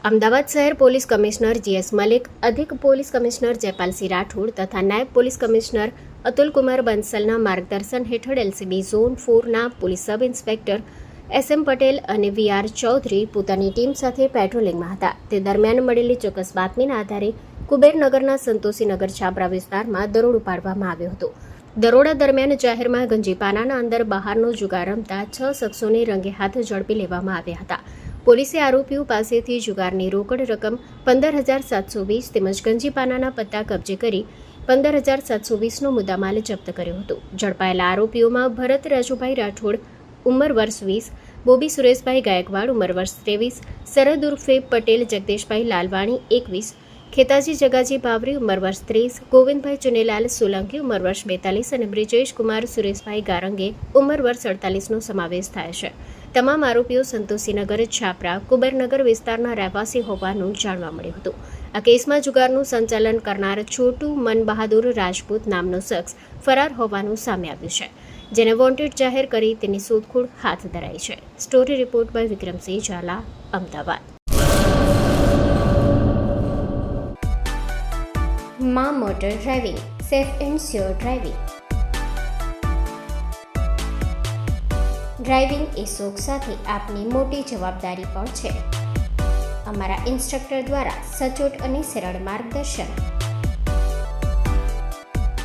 અમદાવાદ શહેર police commissioner GS Malik, અધિક police commissioner Jaypalsinh Rathod તથા નાયબ પોલીસ કમિશનર અતુલકુમાર બંસલના માર્ગદર્શન હેઠળ એલસીબી ઝોન 4ના police sub inspector SM Patel અને વીઆર ચૌધરી પોતાની ટીમ સાથે પેટ્રોલિંગમાં હતા. તે દરમિયાન મળેલી ચોક્કસ બાતમીના આધારે કુબેરનગરના સંતોષીનગર છાપરા વિસ્તારમાં દરોડો પાડવામાં આવ્યો હતો. દરોડા દરમિયાન જાહેરમાં ગંજીપાનાના અંદર બહારનો જુગાર રમતા 6 શખ્સોને રંગે હાથ ઝડપી લેવામાં આવ્યા હતા. પોલીસે આરોપીઓ પાસેથી જુગારની રોકડ રકમ 15,720 તેમજ ગંજીપાનાના પત્તા કબજે કરી 15,720નો મુદ્દામાલ જપ્ત કર્યો હતો. ઝડપાયેલા આરોપીઓમાં ભરત રાજુભાઈ રાઠોડ, ઉંમર વર્ષ 20, બોબી સુરેશભાઈ ગાયકવાડ, ઉંમર વર્ષ 23, સરહદ ઉર્ફે પટેલ જગદીશભાઈ લાલવાણી 21, ખેતાજી જગાજી ભાવરી, ઉંમર વર્ષ 30, ગોવિંદભાઈ ચુનેલાલ સોલંકી, ઉંમર વર્ષ 42 અને બ્રિજેશ કુમાર સુરેશભાઈ ગારંગે, ઉંમર વર્ષ 48નો સમાવેશ થાય છે. તમામ આરોપીઓ સંતોષીનગર છાપરા કુબેરનગર વિસ્તારના રહેવાસી હોવાનું જાણવા મળ્યું હતું. આ કેસમાં જુગારનું સંચાલન કરનાર છોટુ મન બહાદુર રાજપૂત નામનો શખ્સ ફરાર હોવાનું સામે આવ્યું છે, જેને વોન્ટેડ જાહેર કરી તેની શોધખોળ હાથ ધરાઈ છે. Story report by Vikramsinh Zala, Ahmedabad. માં motor driving, safe and sure driving. Driving એ શોખ સાથે આપની મોટી જવાબદારી પણ છે. અમારા ઇન્સ્ટ્રક્ટર દ્વારા સચોટ અને સરળ માર્ગદર્શન.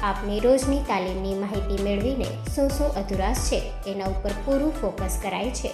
આપની રોજની તાલીમની માહિતી મેળવીને શું અધુરાશ છે તેના ઉપર પૂરું ફોકસ કરાય છે.